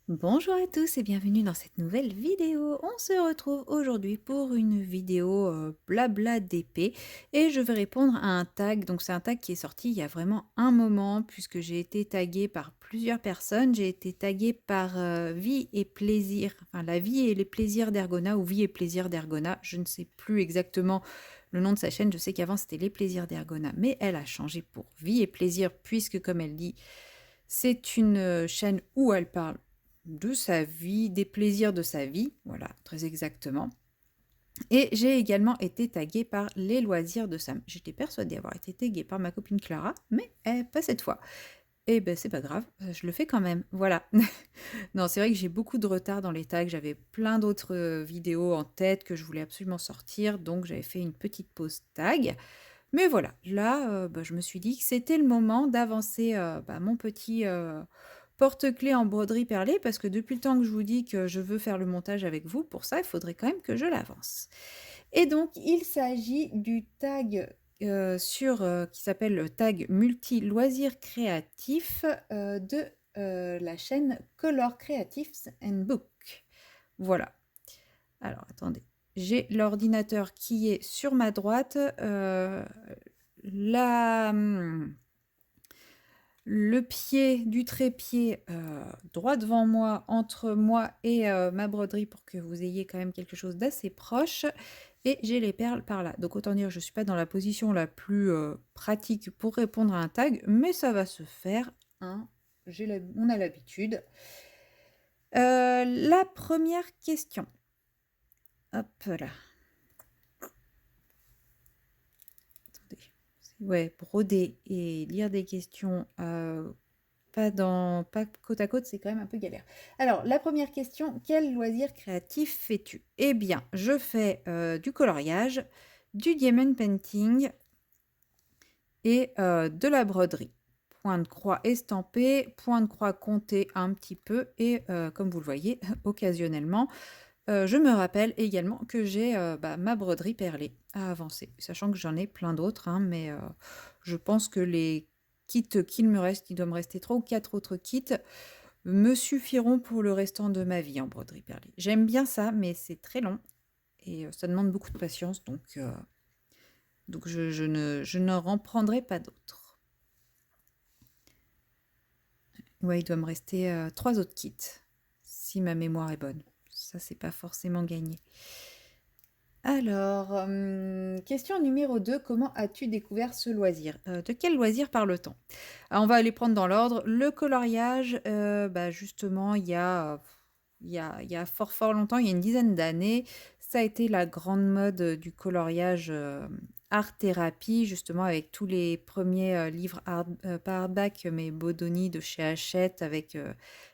Bonjour à tous et bienvenue dans cette nouvelle vidéo. On se retrouve aujourd'hui pour une vidéo blabla d'épée et je vais répondre à un tag. Donc c'est un tag qui est sorti il y a vraiment un moment puisque j'ai été taguée par plusieurs personnes. J'ai été taguée par Vie et Plaisir, enfin la vie et les plaisirs d'Ergona ou Vie et Plaisir d'Ergona. Je ne sais plus exactement le nom de sa chaîne. Je sais qu'avant c'était Les Plaisirs d'Ergona, mais elle a changé pour Vie et Plaisir puisque comme elle dit, c'est une chaîne où elle parle de sa vie, des plaisirs de sa vie, voilà, très exactement. Et j'ai également été taguée par les loisirs de Sam. J'étais persuadée avoir été taguée par ma copine Clara, mais pas cette fois. Et ben c'est pas grave, je le fais quand même, voilà. Non, c'est vrai que j'ai beaucoup de retard dans les tags, j'avais plein d'autres vidéos en tête que je voulais absolument sortir, donc j'avais fait une petite pause tag. Mais voilà, là, bah, je me suis dit que c'était le moment d'avancer, bah, mon petit, porte-clés en broderie perlée parce que depuis le temps que je vous dis que je veux faire le montage avec vous, pour ça, il faudrait quand même que je l'avance. Et donc il s'agit du tag, qui s'appelle le tag multi loisirs créatifs, de, la chaîne Color Creatives and Book. Voilà. Alors attendez, j'ai l'ordinateur qui est sur ma droite, la, le pied du trépied, droit devant moi, entre moi et ma broderie pour que vous ayez quand même quelque chose d'assez proche et j'ai les perles par là. Donc autant dire, je ne suis pas dans la position la plus, pratique pour répondre à un tag, mais ça va se faire, hein. On a l'habitude. La première question, hop là. Attendez, ouais, broder et lire des questions, pas côte à côte, c'est quand même un peu galère. Alors, la première question, quel loisir créatif fais-tu? Eh bien, je fais, du coloriage, du diamond painting et de la broderie. Point de croix estampé, point de croix compté un petit peu et comme vous le voyez, occasionnellement, je me rappelle également que j'ai, bah, ma broderie perlée à avancer, sachant que j'en ai plein d'autres, hein, mais je pense que les kits qu'il me reste, il doit me rester 3 ou 4 autres kits, me suffiront pour le restant de ma vie en broderie perlée. J'aime bien ça, mais c'est très long et ça demande beaucoup de patience, donc je ne reprendrai pas d'autres. Ouais, il doit me rester, 3 autres kits, si ma mémoire est bonne. Ça, c'est pas forcément gagné. Alors, question numéro 2, comment as-tu découvert ce loisir? De quel loisir parle-t-on? Alors, on va les prendre dans l'ordre. Le coloriage, bah, justement, il y a fort, fort longtemps, il y a une dizaine d'années, ça a été la grande mode, du coloriage, art thérapie, justement avec tous les premiers livres pas hardback, mais Bodoni de chez Hachette avec,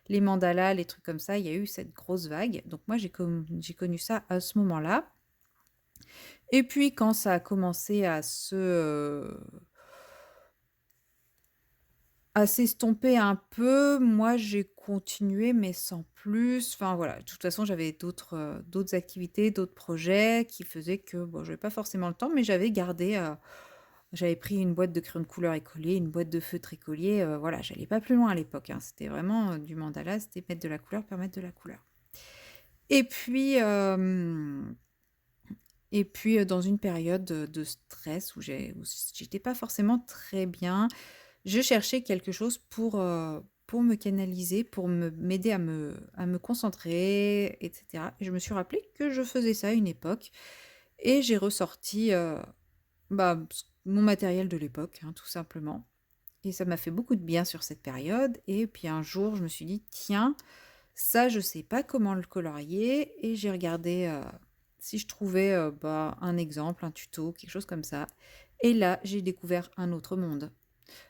les mandalas, les trucs comme ça. Il y a eu cette grosse vague. Donc moi, j'ai connu ça à ce moment-là. Et puis quand ça a commencé à s'estomper un peu, moi j'ai continué mais sans plus. Enfin voilà, de toute façon j'avais d'autres activités, d'autres projets qui faisaient que, bon, j'avais pas forcément le temps, mais j'avais pris une boîte de crayons de couleur écolés, une boîte de feutre écolier, voilà, j'allais pas plus loin à l'époque, hein. C'était vraiment, du mandala, c'était mettre de la couleur, permettre de la couleur. Et puis, dans une période, de stress où j'étais pas forcément très bien, je cherchais quelque chose pour me canaliser, pour m'aider à me concentrer et cetera et je me suis rappelé que je faisais ça à une époque et j'ai ressorti, bah, mon matériel de l'époque, hein, tout simplement et ça m'a fait beaucoup de bien sur cette période et puis un jour, je me suis dit: «Tiens, ça, je sais pas comment le colorier» et j'ai regardé, si je trouvais, bah, un exemple, un tuto, quelque chose comme ça et là, j'ai découvert un autre monde.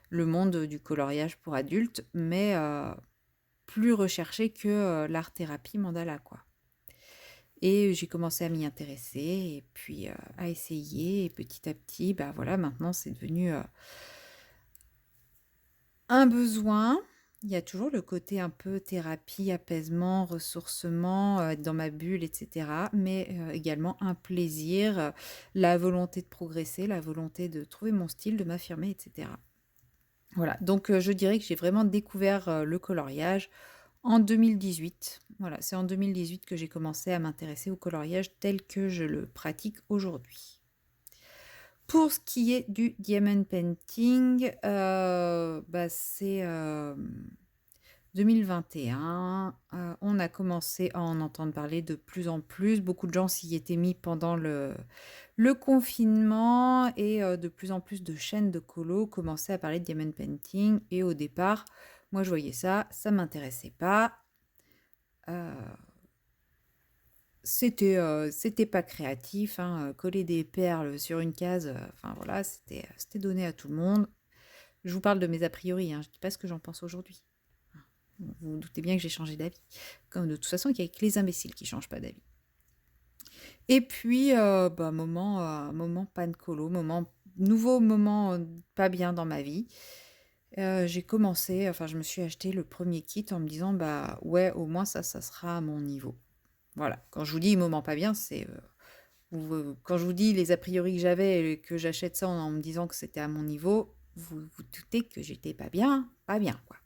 Le monde du coloriage pour adultes, mais plus recherché que, l'art-thérapie mandala, quoi et j'ai commencé à m'y intéresser et puis, à essayer et petit à petit, bah, voilà, maintenant c'est devenu, un besoin. Il y a toujours le côté un peu thérapie, apaisement, ressourcement, être dans ma bulle et cetera, mais également un plaisir, la volonté de progresser, la volonté de trouver mon style, de m'affirmer et cetera. Voilà, donc je dirais que j'ai vraiment découvert, le coloriage En 2018, voilà, c'est en 2018 que j'ai commencé à m'intéresser au coloriage tel que je le pratique aujourd'hui. Pour ce qui est du diamond painting, bah, c'est, 2021, on a commencé à en entendre parler de plus en plus. Beaucoup de gens s'y étaient mis pendant le confinement et de plus en plus de chaînes de colo commençaient à parler de diamond painting et au départ, moi je voyais ça, ça m'intéressait pas. Heu, c'était pas créatif, hein, coller des perles sur une case, enfin voilà, c'était donné à tout le monde. Je vous parle de mes a priori, hein, je dis pas ce que j'en pense aujourd'hui. Vous vous doutez bien que j'ai changé d'avis. Comme de toute façon, il y a que les imbéciles qui changent pas d'avis. Et puis, bah, moment panne colo, nouveau moment, pas bien dans ma vie. J'ai commencé enfin, je me suis acheté le premier kit en me disant: «Bah, ouais, au moins ça sera à mon niveau». Voilà, quand je vous dis moment pas bien, c'est, quand je vous dis les a priori que j'avais et que j'achète ça en me disant que c'était à mon niveau, vous vous doutez que j'étais pas bien, quoi.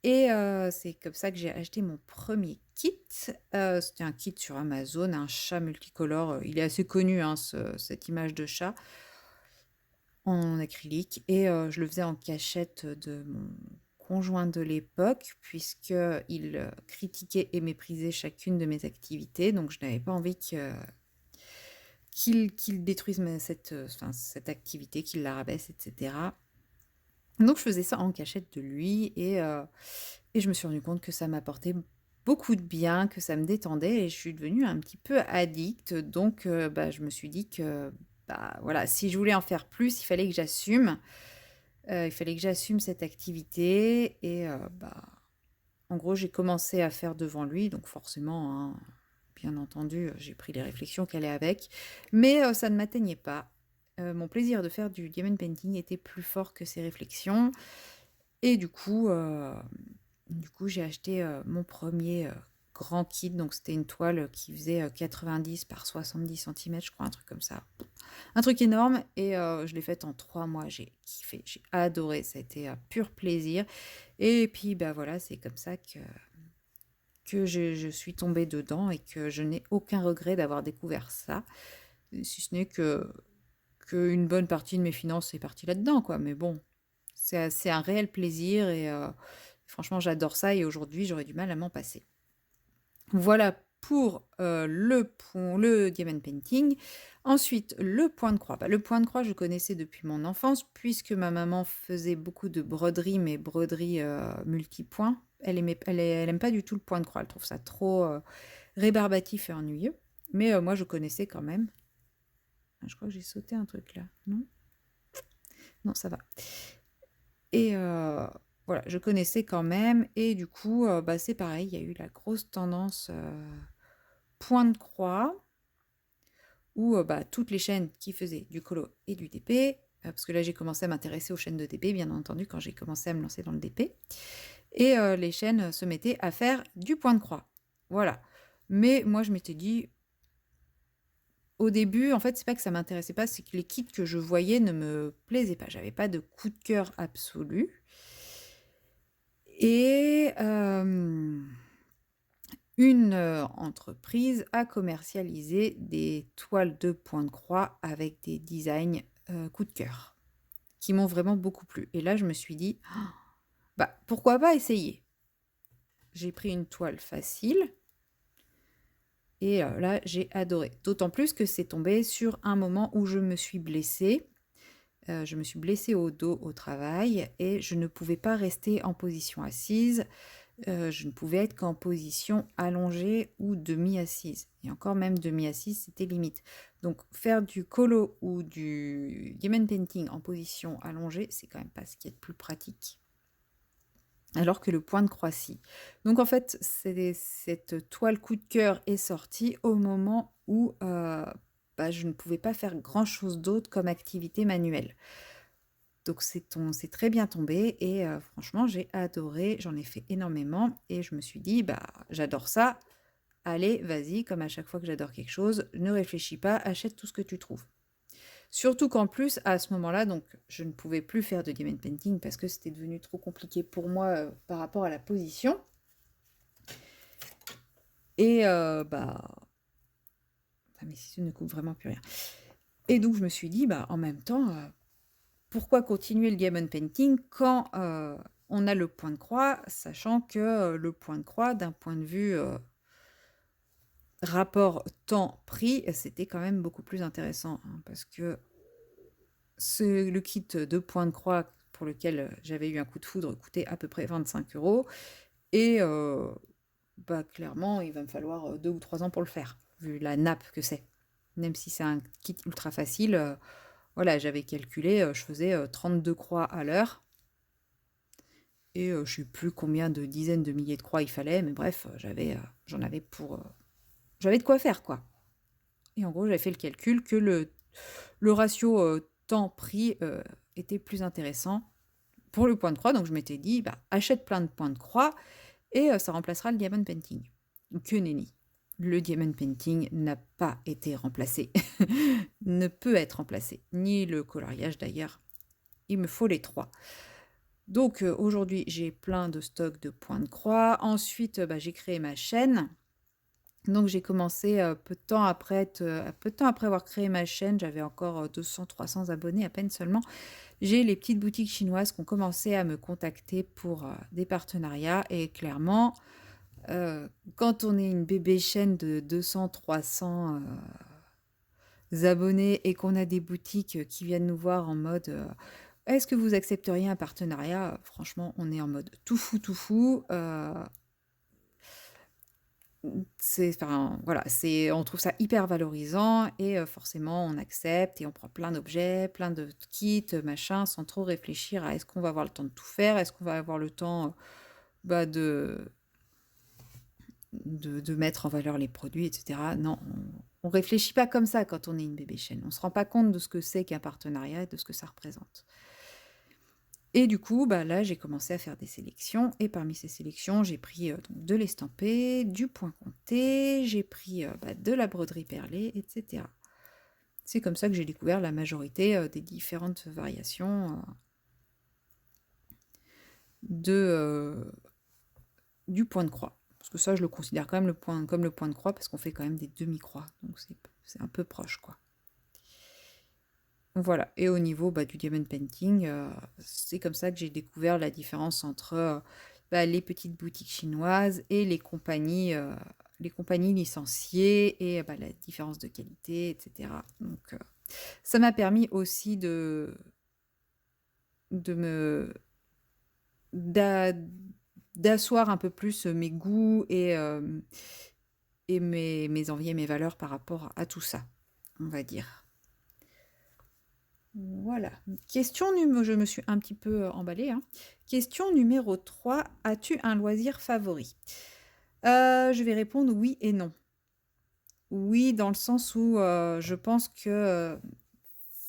Et c'est comme ça que j'ai acheté mon premier kit. C'était un kit sur Amazon, un chat multicolore, il est assez connu, hein, cette image de chat en acrylique et je le faisais en cachette de mon conjoint de l'époque puisqu'il, critiquait et méprisait chacune de mes activités, donc je n'avais pas envie qu'il détruise cette activité, qu'il la rabaisse et cetera. Donc je faisais ça en cachette de lui et je me suis rendu compte que ça m'apportait beaucoup de bien, que ça me détendait et je suis devenue un petit peu addict. Donc bah, je me suis dit que, bah, voilà, si je voulais en faire plus, il fallait que j'assume cette activité et bah, en gros, j'ai commencé à faire devant lui, donc forcément, hein, bien entendu, j'ai pris les réflexions qu'elle allaient avec, mais ça ne m'atteignait pas. Mon plaisir de faire du diamond painting était plus fort que ces réflexions et du coup, j'ai acheté, mon premier grand kit, donc c'était une toile, qui faisait, 90 par 70 centimètres, je crois, un truc comme ça. Un truc énorme et je l'ai faite en 3 mois, j'ai kiffé, j'ai adoré, ça a été un pur plaisir et puis, bah, voilà, c'est comme ça que je suis tombée dedans et que je n'ai aucun regret d'avoir découvert ça, si ce n'est qu'une bonne partie de mes finances est partie là-dedans, quoi, mais bon, c'est un réel plaisir et franchement, j'adore ça et aujourd'hui, j'aurais du mal à m'en passer. Voilà pour, le diamond painting. Ensuite, le point de croix. Bah, le point de croix, je connaissais depuis mon enfance puisque ma maman faisait beaucoup de broderies, mais broderies, multipoints. Elle aime pas du tout le point de croix, elle trouve ça trop, rébarbatif et ennuyeux. Mais, moi, je connaissais quand même. Ah, je crois que j'ai sauté un truc là, non? Non, ça va. Et voilà, je connaissais quand même et du coup, bah, c'est pareil, il y a eu la grosse tendance, point de croix où, bah, toutes les chaînes qui faisaient du colo et du DP, parce que là, j'ai commencé à m'intéresser aux chaînes de DP, bien entendu, quand j'ai commencé à me lancer dans le DP et les chaînes, se mettaient à faire du point de croix. Voilà. Mais moi, je m'étais dit au début, en fait, c'est pas que ça m'intéressait pas, c'est que les kits que je voyais ne me plaisaient pas. J'avais pas de coup de cœur absolu et une entreprise a commercialisé des toiles de point de croix avec des designs coup de cœur qui m'ont vraiment beaucoup plu. Et là, je me suis dit, ah, bah pourquoi pas essayer? J'ai pris une toile facile et là, j'ai adoré. D'autant plus que c'est tombé sur un moment où je me suis blessée. Je me suis blessée au dos au travail et je ne pouvais pas rester en position assise. Je ne pouvais être qu'en position allongée ou demi-assise et encore même demi-assise, c'était limite. Donc faire du colo ou du diamond painting en position allongée, c'est quand même pas ce qui est le plus pratique. Alors que le point de croix, si. Donc en fait, cette toile coup de cœur est sortie au moment où, bah, je ne pouvais pas faire grand-chose d'autre comme activité manuelle. Donc c'est très bien tombé et franchement, j'ai adoré, j'en ai fait énormément et je me suis dit: «Bah, j'adore ça, allez, vas-y, comme à chaque fois que j'adore quelque chose, ne réfléchis pas, achète tout ce que tu trouves». Surtout qu'en plus, à ce moment-là, donc je ne pouvais plus faire de diamond painting parce que c'était devenu trop compliqué pour moi, par rapport à la position. Et mes ciseaux ne coupent vraiment plus rien. Et donc je me suis dit: «Bah, en même temps, pourquoi continuer le diamond painting quand, on a le point de croix?» sachant que, le point de croix d'un point de vue, rapport temps-prix, c'était quand même beaucoup plus intéressant, hein, parce que le kit de point de croix pour lequel, j'avais eu un coup de foudre coûtait à peu près 25 € et clairement, il va me falloir, 2 ou 3 ans pour le faire, vu la nappe que c'est. Même si c'est un kit ultra facile, voilà, j'avais calculé, je faisais, 32 croix à l'heure et je sais plus combien de dizaines de milliers de croix il fallait, mais bref, j'en avais pour, j'avais de quoi faire, quoi. Et en gros, j'avais fait le calcul que le ratio, temps-prix, était plus intéressant pour le point de croix, donc je m'étais dit: «Bah, achète plein de points de croix et ça remplacera le diamond painting». Que nenni. Le diamond painting n'a pas été remplacé, ne peut être remplacé, ni le coloriage d'ailleurs. Il me faut les 3. Donc aujourd'hui, j'ai plein de stocks de points de croix. Ensuite, j'ai créé ma chaîne. Donc j'ai commencé, peu de temps après avoir créé ma chaîne, j'avais encore, 200-300 abonnés à peine seulement. J'ai les petites boutiques chinoises qui ont commencé à me contacter pour, des partenariats et clairement, quand on est une bébé chaîne de 200-300 abonnés et qu'on a des boutiques, qui viennent nous voir en mode, «Est-ce que vous accepteriez un partenariat?» Franchement, on est en mode tout fou, voilà, on trouve ça hyper valorisant et forcément on accepte et on prend plein d'objets, plein de kits, machin, sans trop réfléchir à est-ce qu'on va avoir le temps de tout faire? Est-ce qu'on va avoir le temps, de mettre en valeur les produits et cetera? Non, on réfléchit pas comme ça quand on est une bébé chaîne. On se rend pas compte de ce que c'est qu'un partenariat et de ce que ça représente. Et du coup, là, j'ai commencé à faire des sélections et parmi ces sélections, j'ai pris, donc de l'estampé, du point compté, j'ai pris, de la broderie perlée et cetera. C'est comme ça que j'ai découvert la majorité, des différentes variations, du point de croix. Parce que ça, je le considère quand même comme le point de croix parce qu'on fait quand même des demi-croix, donc c'est un peu proche, quoi. Voilà, et au niveau, du diamond painting, c'est comme ça que j'ai découvert la différence entre, les petites boutiques chinoises et les compagnies licenciées et la différence de qualité et cetera. Donc ça m'a permis aussi de me d'a d'asseoir un peu plus, mes goûts et mes envies et mes valeurs par rapport à tout ça, on va dire. Voilà. Je me suis un petit peu, emballée, hein. Question numéro 3. As-tu un loisir favori? Je vais répondre oui et non. Oui, dans le sens où, je pense que,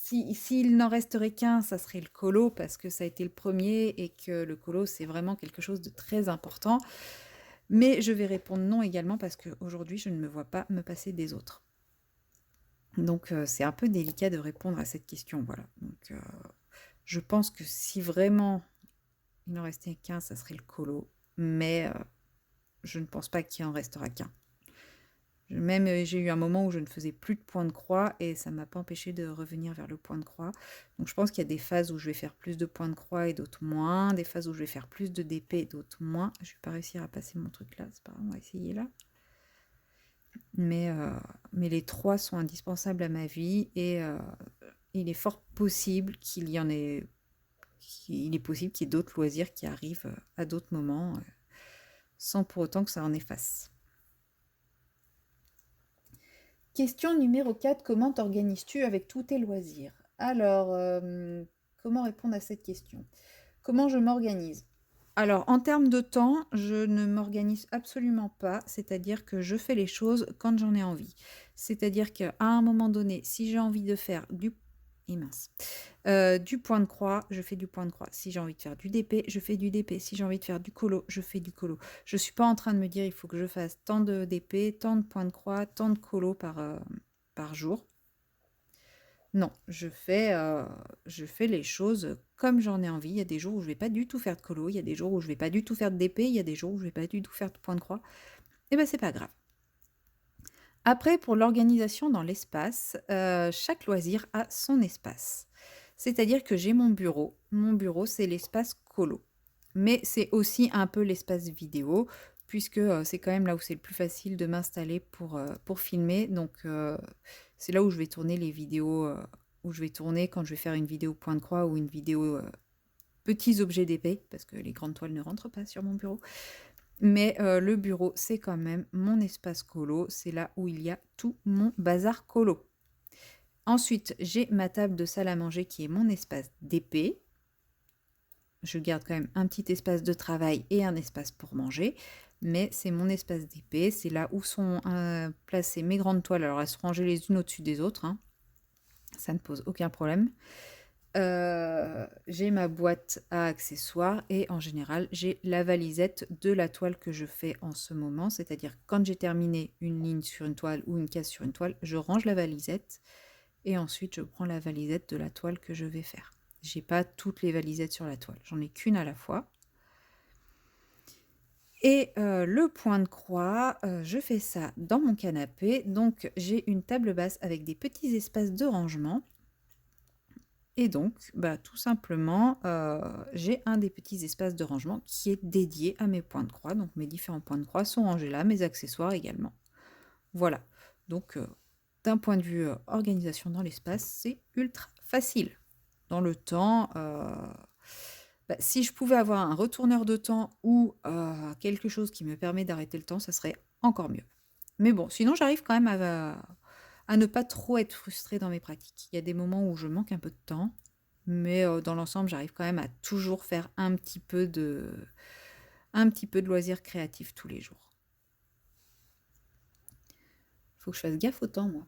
s'il n'en resterait qu'un, ça serait le colo parce que ça a été le premier et que le colo, c'est vraiment quelque chose de très important. Mais je vais répondre non également parce qu'aujourd'hui, je ne me vois pas me passer des autres. Donc c'est un peu délicat de répondre à cette question, voilà. Donc je pense que si vraiment il n'en restait qu'un, ça serait le colo, mais je ne pense pas qu'il en restera qu'un. Même, j'ai eu un moment où je ne faisais plus de point de croix et ça m'a pas empêché de revenir vers le point de croix. Donc je pense qu'il y a des phases où je vais faire plus de points de croix et d'autres moins, des phases où je vais faire plus de DP et d'autres moins. Je vais pas réussir à passer mon truc là, c'est pas grave, on va essayer là. Mais les 3 sont indispensables à ma vie et il est fort possible qu'il est possible qu'il y ait d'autres loisirs qui arrivent, à d'autres moments, sans pour autant que ça en efface. Question numéro 4. Comment t'organises-tu avec tous tes loisirs? Alors, comment répondre à cette question? Comment je m'organise? Alors, en termes de temps, je ne m'organise absolument pas, c'est-à-dire que je fais les choses quand j'en ai envie. C'est-à-dire qu'à un moment donné, si j'ai envie de faire du point de croix, je fais du point de croix. Si j'ai envie de faire du DP, je fais du DP. Si j'ai envie de faire du colo, je fais du colo. Je ne suis pas en train de me dire il faut que je fasse tant de DP, tant de points de croix, tant de colo par jour. Non, je fais les choses comme j'en ai envie. Il y a des jours où je vais pas du tout faire de colo, il y a des jours où je vais pas du tout faire de DP, il y a des jours où je vais pas du tout faire de point de croix. Et ben c'est pas grave. Après, pour l'organisation dans l'espace, chaque loisir a son espace. C'est-à-dire que j'ai mon bureau. Mon bureau, c'est l'espace colo. Mais c'est aussi un peu l'espace vidéo, puisque, c'est quand même là où c'est le plus facile de m'installer pour filmer. Donc, c'est là où je vais tourner les vidéos, où je vais tourner quand je vais faire une vidéo point de croix ou une vidéo, petits objets d'épée, parce que les grandes toiles ne rentrent pas sur mon bureau. Mais le bureau, c'est quand même mon espace colo, c'est là où il y a tout mon bazar colo. Ensuite, j'ai ma table de salle à manger qui est mon espace d'épée. Je garde quand même un petit espace de travail et un espace pour manger, mais c'est mon espace d'épée, c'est là où sont placées mes grandes toiles. Alors elles sont rangées les unes au-dessus des autres, hein. Ça ne pose aucun problème. J'ai ma boîte à accessoires et en général, j'ai la valisette de la toile que je fais en ce moment. C'est-à-dire quand j'ai terminé une ligne sur une toile ou une case sur une toile, je range la valisette et ensuite je prends la valisette de la toile que je vais faire. J'ai pas toutes les valisettes sur la toile, j'en ai qu'une à la fois. Et le point de croix, je fais ça dans mon canapé. Donc j'ai une table basse avec des petits espaces de rangement. Et donc, bah, tout simplement, j'ai un des petits espaces de rangement qui est dédié à mes points de croix. Donc mes différents points de croix sont rangés là, mes accessoires également. Voilà. Donc, d'un point de vue, organisation dans l'espace, c'est ultra facile. Dans le temps, bah, si je pouvais avoir un retourneur de temps ou, quelque chose qui me permet d'arrêter le temps, ça serait encore mieux. Mais bon, sinon j'arrive quand même à ne pas trop être frustrée dans mes pratiques. Il y a des moments où je manque un peu de temps, mais dans l'ensemble, j'arrive quand même à toujours faire un petit peu de loisirs créatifs tous les jours. Faut que je fasse gaffe au temps, moi.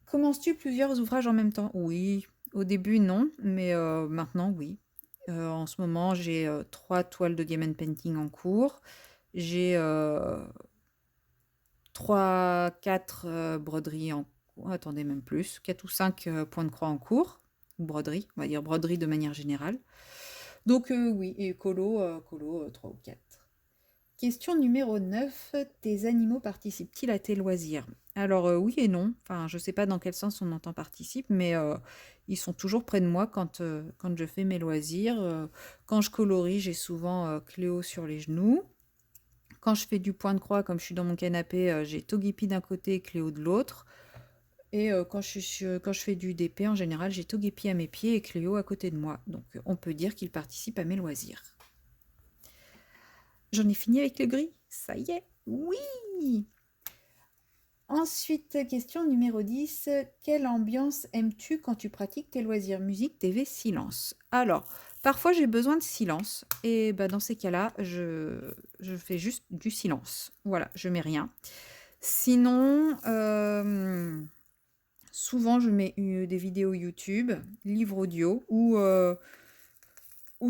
Commences-tu plusieurs ouvrages en même temps? Oui. Au début, non, mais maintenant, oui. En ce moment, j'ai 3 toiles de Game and Painting en cours. J'ai 3, 4 broderies en cours. Attendez, même plus. 4 ou 5 points de croix en cours. Ou broderie, on va dire broderie de manière générale. Donc oui, et colo 3 ou 4. Question numéro 9. Tes animaux participent-ils à tes loisirs? Alors oui et non. Enfin, je sais pas dans quel sens on entend participe, mais ils sont toujours près de moi quand je fais mes loisirs. Quand je colorie, j'ai souvent Cléo sur les genoux. Quand je fais du point de croix, comme je suis dans mon canapé, j'ai Togepi d'un côté et Cléo de l'autre. Et quand je fais du DP, en général, j'ai Togepi à mes pieds et Cléo à côté de moi. Donc on peut dire qu'ils participent à mes loisirs. J'en ai fini avec le gris. Ça y est, oui! Ensuite, question numéro 10. Quelle ambiance aimes-tu quand tu pratiques tes loisirs? Musique, TV, silence. Alors, parfois j'ai besoin de silence. Et bah, dans ces cas-là, je fais juste du silence. Voilà, je mets rien. Sinon, souvent je mets des vidéos YouTube, livres audio ou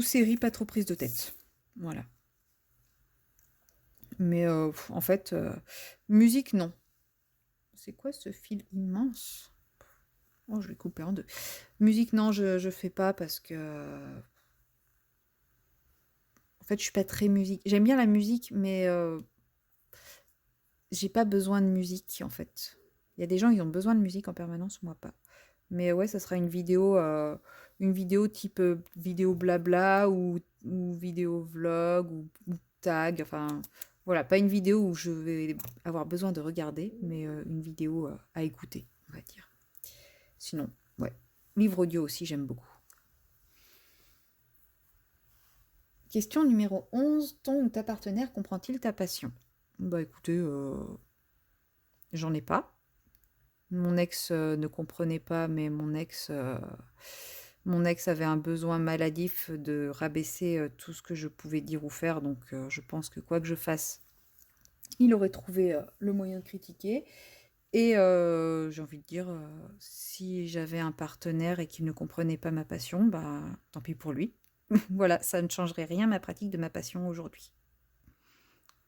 séries pas trop prises de tête. Voilà. Mais en fait, musique, non. C'est quoi ce fil immense? Oh, je vais couper en deux. Musique, non, je fais pas parce que... En fait, je suis pas très musique. J'aime bien la musique, mais j'ai pas besoin de musique, en fait. Il y a des gens qui ont besoin de musique en permanence, moi pas. Mais ouais, ça sera une vidéo type vidéo blabla ou vidéo vlog ou tag. Enfin, voilà, pas une vidéo où je vais avoir besoin de regarder, mais une vidéo à écouter, on va dire. Sinon, ouais. Livre audio aussi, j'aime beaucoup. Question numéro 11. Ton ou ta partenaire comprend-il ta passion? Bah écoutez, j'en ai pas. Mon ex ne comprenait pas, mais mon ex avait un besoin maladif de rabaisser tout ce que je pouvais dire ou faire, donc je pense que quoi que je fasse, il aurait trouvé le moyen de critiquer. Et j'ai envie de dire, si j'avais un partenaire et qu'il ne comprenait pas ma passion, bah tant pis pour lui. Voilà, ça ne changerait rien à ma pratique de ma passion aujourd'hui.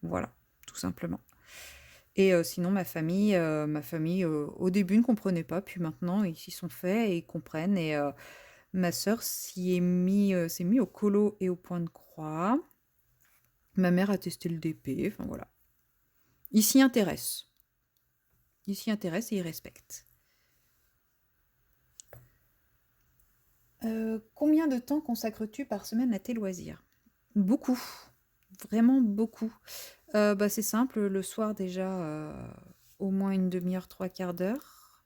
Voilà, tout simplement. Et sinon ma famille, au début ne comprenait pas, puis maintenant ils s'y sont faits et ils comprennent et ma sœur s'est mis au colo et au point de croix. Ma mère a testé le DP, enfin voilà. il s'y intéresse. Il s'y intéresse et il respecte. Combien de temps consacres-tu par semaine à tes loisirs? Beaucoup, vraiment beaucoup. C'est simple, le soir déjà, au moins une demi-heure, 3/4 d'heure.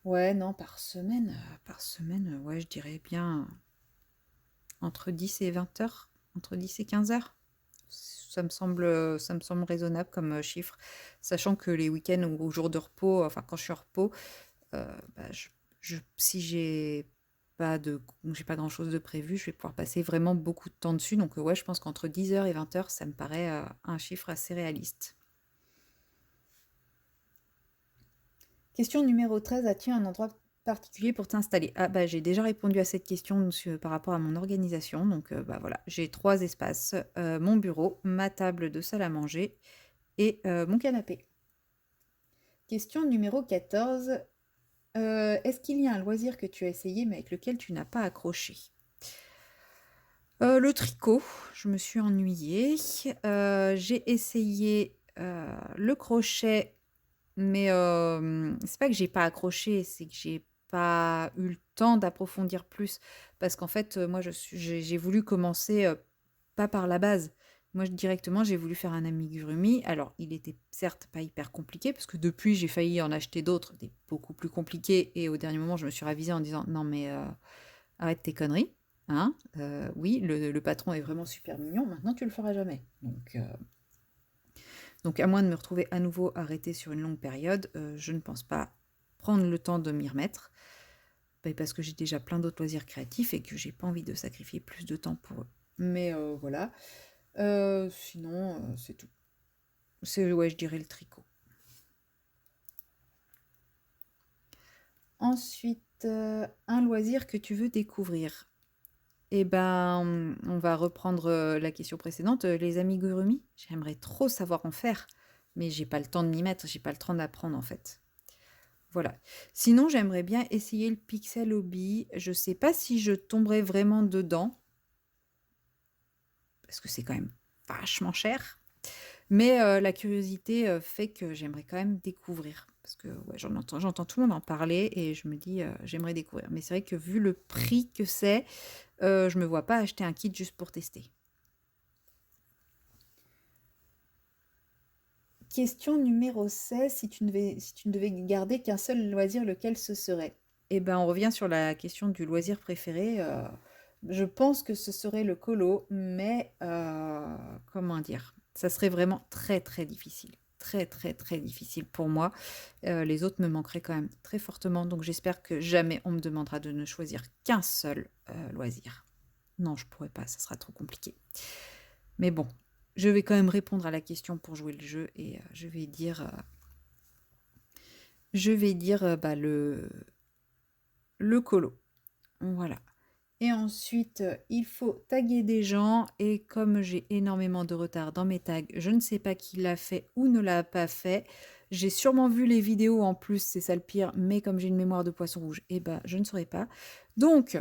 Ouais, non, par semaine, ouais, je dirais bien entre 10 et 20 heures, entre 10 et 15 heures. Ça me semble raisonnable comme chiffre, sachant que les week-ends ou jours de repos, enfin quand je suis en repos, si j'ai pas grand-chose de prévu, je vais pouvoir passer vraiment beaucoup de temps dessus. Donc ouais, je pense qu'entre 10 heures et 20 heures, ça me paraît un chiffre assez réaliste. Question numéro 13, as-tu un endroit particulier pour t'installer? Ah bah j'ai déjà répondu à cette question par rapport à mon organisation. Donc voilà, j'ai 3 espaces, mon bureau, ma table de salle à manger et mon canapé. Question numéro 14. Est-ce qu'il y a un loisir que tu as essayé mais avec lequel tu n'as pas accroché? Le tricot, je me suis ennuyée. J'ai essayé le crochet, mais c'est pas que j'ai pas accroché, c'est que j'ai pas eu le temps d'approfondir plus. Parce qu'en fait, moi, j'ai voulu commencer pas par la base. Moi, directement, j'ai voulu faire un amigurumi. Alors, il était certes pas hyper compliqué, parce que depuis, j'ai failli en acheter d'autres, des beaucoup plus compliqués. Et au dernier moment, je me suis ravisée en disant non, mais arrête tes conneries. Hein, oui, le patron est vraiment super mignon. Maintenant, tu le feras jamais. Donc à moins de me retrouver à nouveau arrêtée sur une longue période, je ne pense pas prendre le temps de m'y remettre, parce que j'ai déjà plein d'autres loisirs créatifs et que j'ai pas envie de sacrifier plus de temps pour eux. Mais voilà. Sinon, c'est tout. Ouais, je dirais le tricot. Ensuite, un loisir que tu veux découvrir. Eh ben, on va reprendre la question précédente, les amigurumi. J'aimerais trop savoir en faire, mais j'ai pas le temps de m'y mettre, j'ai pas le temps d'apprendre en fait. Voilà. Sinon, j'aimerais bien essayer le pixel hobby. Je sais pas si je tomberai vraiment dedans, parce que c'est quand même vachement cher. Mais la curiosité fait que j'aimerais quand même découvrir. Parce que ouais, j'entends tout le monde en parler et je me dis, j'aimerais découvrir. Mais c'est vrai que vu le prix que c'est, je me vois pas acheter un kit juste pour tester. Question numéro 16, si tu ne devais garder qu'un seul loisir, lequel ce serait? Eh ben, on revient sur la question du loisir préféré. Je pense que ce serait le colo, mais comment dire? Ça serait vraiment très très difficile. Très très très difficile pour moi. Les autres me manqueraient quand même très fortement, donc j'espère que jamais on me demandera de ne choisir qu'un seul loisir. Non, je pourrais pas, ça sera trop compliqué. Mais bon, je vais quand même répondre à la question pour jouer le jeu et je vais dire le colo. Voilà. Et ensuite, il faut taguer des gens et comme j'ai énormément de retard dans mes tags, je ne sais pas qui l'a fait ou ne l'a pas fait. J'ai sûrement vu les vidéos en plus, c'est ça le pire, mais comme j'ai une mémoire de poisson rouge, eh ben, je ne saurais pas. Donc,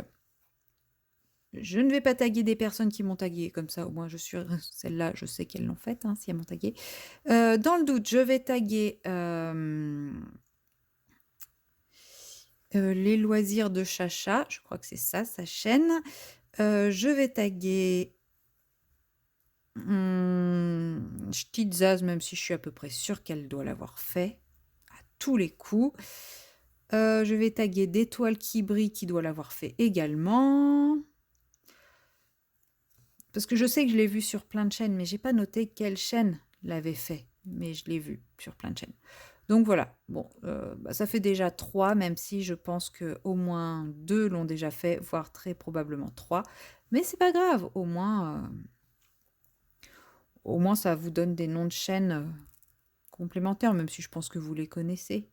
je ne vais pas taguer des personnes qui m'ont tagué, comme ça au moins je suis celle-là, je sais qu'elles l'ont faite, hein, si elles m'ont tagué. Dans le doute, je vais taguer les loisirs de Chacha, je crois que c'est ça, sa chaîne. Je vais taguer Stizaz, même si je suis à peu près sûre qu'elle doit l'avoir fait à tous les coups. Je vais taguer d'étoiles qui brillent qui doit l'avoir fait également. Parce que je sais que je l'ai vu sur plein de chaînes, mais j'ai pas noté quelle chaîne l'avait fait. Mais je l'ai vu sur plein de chaînes. Donc voilà, bon, ça fait déjà 3, même si je pense qu'au moins 2 l'ont déjà fait, voire très probablement 3. Mais c'est pas grave, au moins ça vous donne des noms de chaînes complémentaires, même si je pense que vous les connaissez.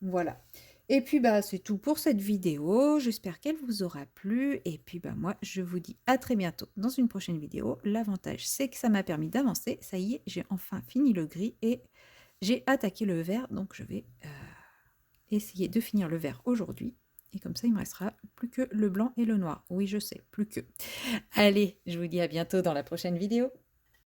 Voilà. Et puis c'est tout pour cette vidéo. J'espère qu'elle vous aura plu. Et puis moi, je vous dis à très bientôt dans une prochaine vidéo. L'avantage, c'est que ça m'a permis d'avancer. Ça y est, j'ai enfin fini le gris et j'ai attaqué le vert. Donc je vais essayer de finir le vert aujourd'hui. Et comme ça, il me restera plus que le blanc et le noir. Oui, je sais, plus que. Allez, je vous dis à bientôt dans la prochaine vidéo.